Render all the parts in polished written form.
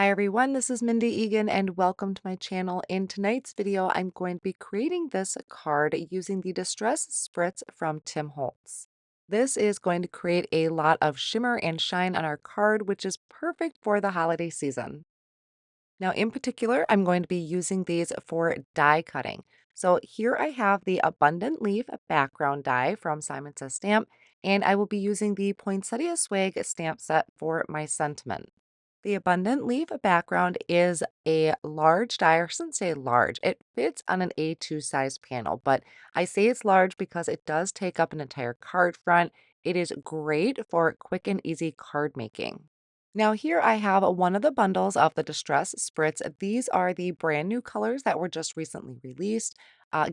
Hi everyone, this is Mindy Eggen and welcome to my channel. In tonight's video, I'm going to be creating this card using the Distress Spritz from Tim Holtz. This is going to create a lot of shimmer and shine on our card, which is perfect for the holiday season. Now, in particular, I'm going to be using these for die cutting. So here I have the Abundant Leaf background die from Simon Says Stamp, and I will be using the Poinsettia Swag stamp set for my sentiment. The Abundant Leaf background is a large die, or I shouldn't say large. It fits on an A2 size panel, but I say it's large because it does take up an entire card front. It is great for quick and easy card making. Now here I have one of the bundles of the Distress Spritz. These are the brand new colors that were just recently released,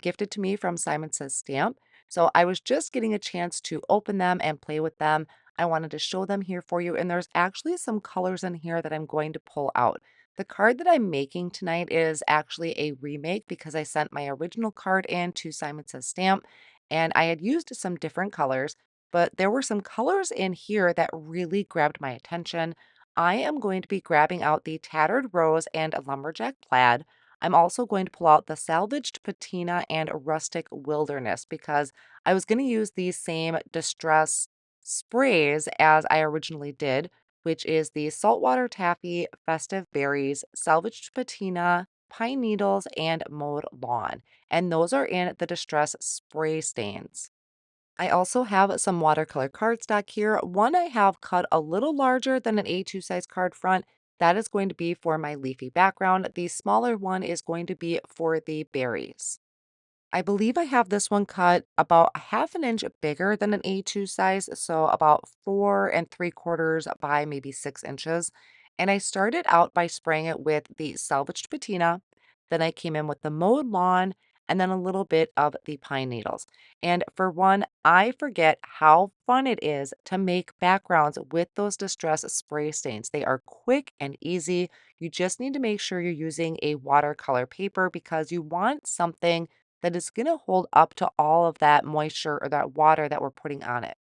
gifted to me from Simon Says Stamp. So I was just getting a chance to open them and play with them. I wanted to show them here for you, and there's actually some colors in here that I'm going to pull out. The card that I'm making tonight is actually a remake because I sent my original card in to Simon Says Stamp, and I had used some different colors, but there were some colors in here that really grabbed my attention. I am going to be grabbing out the Tattered Rose and a Lumberjack Plaid. I'm also going to pull out the Salvaged Patina and Rustic Wilderness because I was going to use these same distress sprays as I originally did, which is the Saltwater Taffy, Festive Berries, Salvaged Patina, Pine Needles, and Mowed Lawn. And those are in the distress spray stains. I also have some watercolor cardstock here. One I have cut a little larger than an A2 size card front. That is going to be for my leafy background. The smaller one is going to be for the berries. I believe I have this one cut about a half an inch bigger than an A2 size, so about 4 3/4 by maybe 6 inches. And I started out by spraying it with the Salvaged Patina. Then I came in with the Mowed Lawn and then a little bit of the Pine Needles. And for one, I forget how fun it is to make backgrounds with those distress spray stains. They are quick and easy. You just need to make sure you're using a watercolor paper because you want something that is going to hold up to all of that moisture or that water that we're putting on it.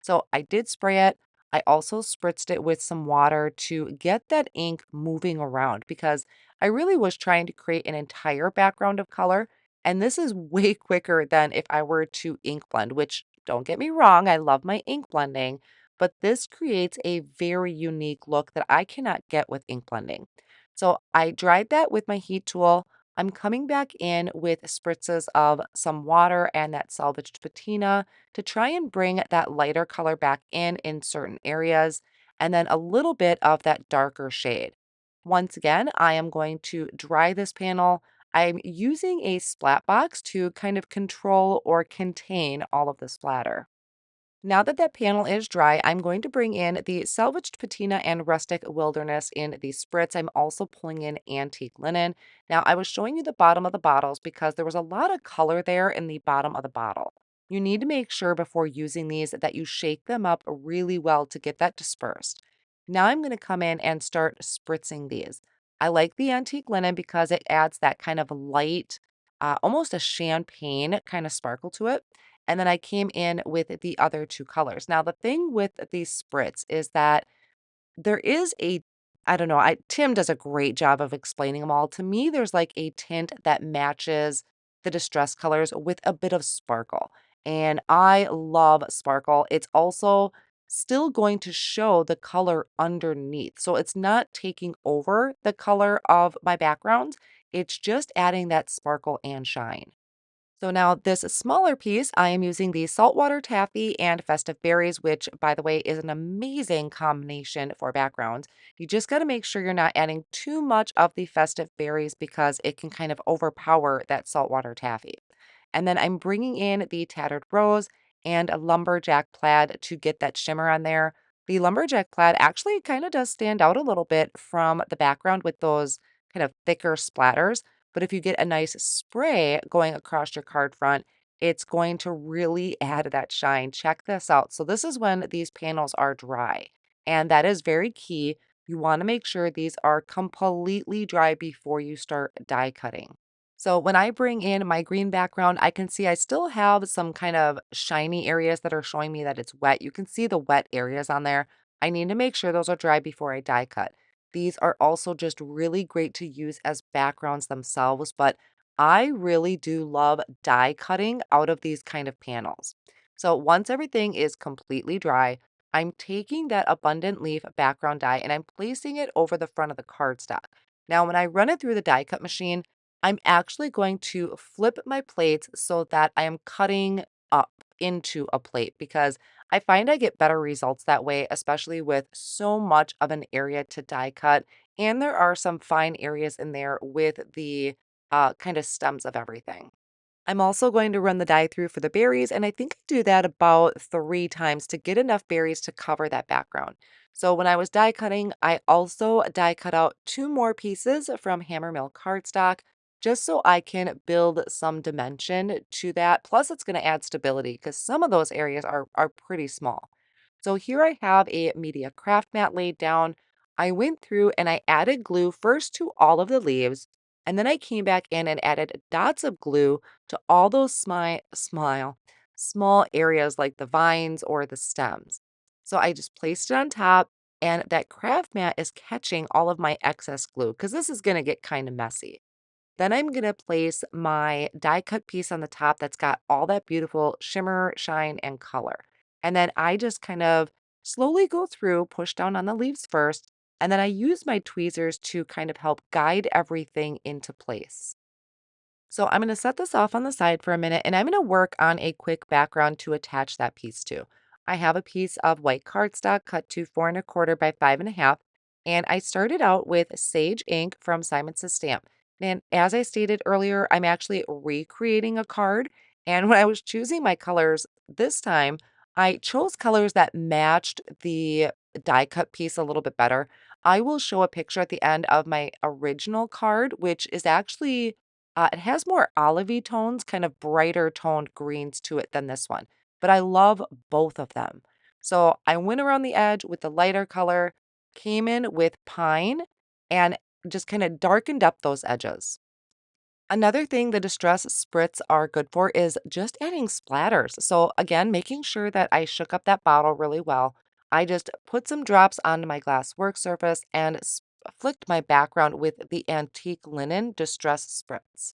So I did spray it. I also spritzed it with some water to get that ink moving around because I really was trying to create an entire background of color. And this is way quicker than if I were to ink blend, which don't get me wrong, I love my ink blending, but this creates a very unique look that I cannot get with ink blending. So I dried that with my heat tool. I'm coming back in with spritzes of some water and that salvaged patina to try and bring that lighter color back in certain areas, and then a little bit of that darker shade. Once again, I am going to dry this panel. I'm using a splat box to kind of control or contain all of the splatter. Now that that panel is dry, I'm going to bring in the Salvaged Patina and Rustic Wilderness in the spritz. I'm also pulling in Antique Linen. Now, I was showing you the bottom of the bottles because there was a lot of color there in the bottom of the bottle. You need to make sure before using these that you shake them up really well to get that dispersed. Now I'm going to come in and start spritzing these. I like the Antique Linen because it adds that kind of light, almost a champagne kind of sparkle to it. And then I came in with the other 2 colors. Now, the thing with these spritz is that there is a I don't know, Tim does a great job of explaining them all. To me, there's like a tint that matches the distress colors with a bit of sparkle. And I love sparkle. It's also still going to show the color underneath. So it's not taking over the color of my background. It's just adding that sparkle and shine. So now this smaller piece, I am using the Saltwater Taffy and Festive Berries, which by the way is an amazing combination for backgrounds. You just got to make sure you're not adding too much of the Festive Berries because it can kind of overpower that Saltwater Taffy. And then I'm bringing in the Tattered Rose and a Lumberjack Plaid to get that shimmer on there. The Lumberjack Plaid actually kind of does stand out a little bit from the background with those kind of thicker splatters. But if you get a nice spray going across your card front, it's going to really add that shine. Check this out. So this is when these panels are dry, and that is very key. You want to make sure these are completely dry before you start die cutting. So when I bring in my green background, I can see I still have some kind of shiny areas that are showing me that it's wet. You can see the wet areas on there. I need to make sure those are dry before I die cut. These are also just really great to use as backgrounds themselves, but I really do love die cutting out of these kind of panels. So once everything is completely dry, I'm taking that abundant leaf background die and I'm placing it over the front of the cardstock. Now, when I run it through the die cut machine, I'm actually going to flip my plates so that I am cutting up into a plate because I find I get better results that way, especially with so much of an area to die cut. And there are some fine areas in there with the kind of stems of everything. I'm also going to run the die through for the berries, and I think I do that about 3 times to get enough berries to cover that background. So when I was die cutting, I also die cut out 2 more pieces from Hammermill Cardstock just so I can build some dimension to that. Plus, it's going to add stability because some of those areas are pretty small. So here I have a media craft mat laid down. I went through and I added glue first to all of the leaves, and then I came back in and added dots of glue to all those small areas like the vines or the stems. So I just placed it on top, and that craft mat is catching all of my excess glue because this is going to get kind of messy. Then I'm going to place my die cut piece on the top that's got all that beautiful shimmer, shine, and color. And then I just kind of slowly go through, push down on the leaves first, and then I use my tweezers to kind of help guide everything into place. So I'm going to set this off on the side for a minute and I'm going to work on a quick background to attach that piece to. I have a piece of white cardstock cut to 4 1/4 by 5 1/2, and I started out with sage ink from Simon's Stamp. And as I stated earlier, I'm actually recreating a card. And when I was choosing my colors this time, I chose colors that matched the die cut piece a little bit better. I will show a picture at the end of my original card, which is actually it has more olivey tones, kind of brighter toned greens to it than this one, but I love both of them. So I went around the edge with the lighter color, came in with pine, and just kind of darkened up those edges. Another thing the distress spritz are good for is just adding splatters. So again, making sure that I shook up that bottle really well. I just put some drops onto my glass work surface and flicked my background with the antique linen distress spritz.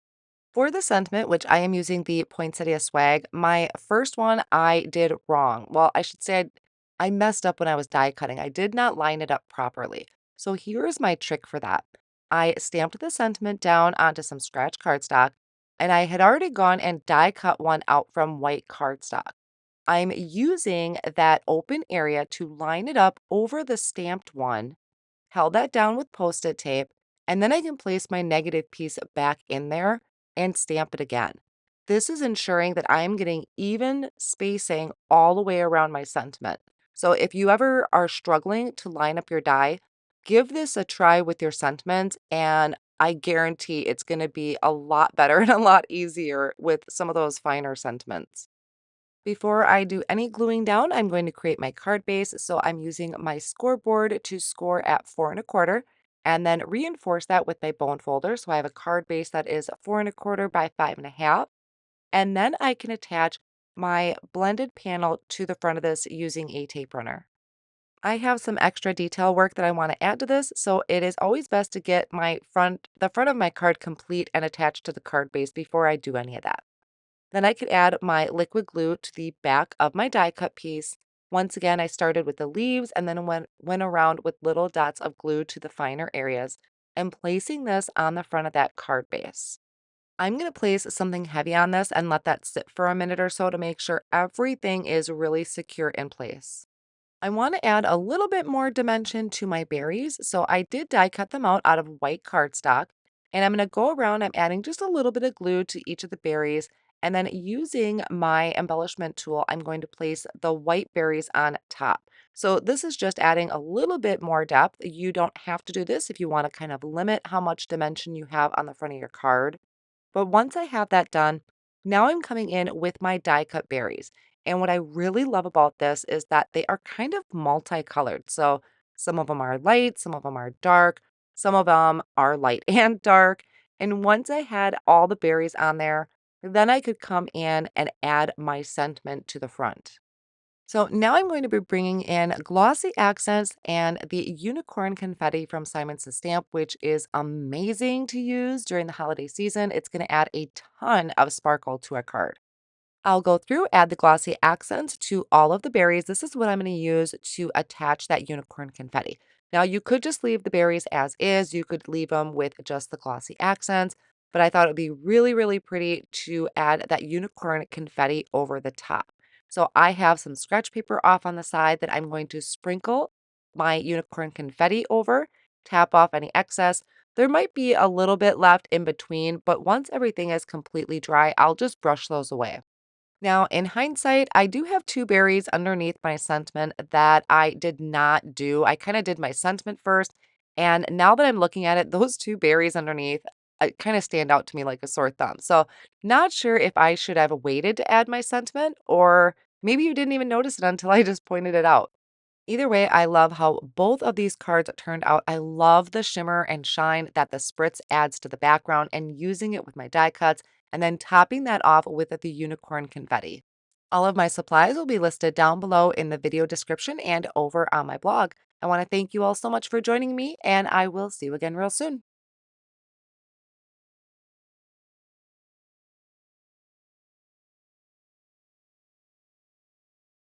For the sentiment, which I am using the Poinsettia swag, my first one I did wrong. Well, I should say I messed up when I was die cutting. I did not line it up properly. So here's my trick for that. I stamped the sentiment down onto some scratch cardstock, and I had already gone and die cut one out from white cardstock. I'm using that open area to line it up over the stamped one, held that down with Post-it tape, and then I can place my negative piece back in there and stamp it again. This is ensuring that I'm getting even spacing all the way around my sentiment. So if you ever are struggling to line up your die, give this a try with your sentiment, and I guarantee it's going to be a lot better and a lot easier with some of those finer sentiments. Before I do any gluing down, I'm going to create my card base. So I'm using my scoreboard to score at 4 1/4 and then reinforce that with my bone folder. So I have a card base that is 4 1/4 by 5 1/2. And then I can attach my blended panel to the front of this using a tape runner. I have some extra detail work that I want to add to this, so it is always best to get the front of my card complete and attached to the card base before I do any of that. Then I could add my liquid glue to the back of my die cut piece. Once again, I started with the leaves and then went around with little dots of glue to the finer areas and placing this on the front of that card base. I'm going to place something heavy on this and let that sit for a minute or so to make sure everything is really secure in place. I want to add a little bit more dimension to my berries, so I did die cut them out of white cardstock, and I'm going to go around, I'm adding just a little bit of glue to each of the berries, and then using my embellishment tool, I'm going to place the white berries on top. So this is just adding a little bit more depth. You don't have to do this if you want to kind of limit how much dimension you have on the front of your card. But once I have that done, now I'm coming in with my die cut berries. And what I really love about this is that they are kind of multicolored. So some of them are light, some of them are dark, some of them are light and dark. And once I had all the berries on there, then I could come in and add my sentiment to the front. So now I'm going to be bringing in glossy accents and the unicorn confetti from Simon's Stamp, which is amazing to use during the holiday season. It's going to add a ton of sparkle to a card. I'll go through, add the glossy accents to all of the berries. This is what I'm going to use to attach that unicorn confetti. Now, you could just leave the berries as is. You could leave them with just the glossy accents, but I thought it would be really, really pretty to add that unicorn confetti over the top. So I have some scratch paper off on the side that I'm going to sprinkle my unicorn confetti over, tap off any excess. There might be a little bit left in between, but once everything is completely dry, I'll just brush those away. Now, in hindsight, I do have 2 berries underneath my sentiment that I did not do. I kinda did my sentiment first, and now that I'm looking at it, those 2 berries underneath, kinda stand out to me like a sore thumb. So, not sure if I should have waited to add my sentiment, or maybe you didn't even notice it until I just pointed it out. Either way, I love how both of these cards turned out. I love the shimmer and shine that the spritz adds to the background and using it with my die cuts and then topping that off with the unicorn confetti. All of my supplies will be listed down below in the video description and over on my blog. I want to thank you all so much for joining me, and I will see you again real soon.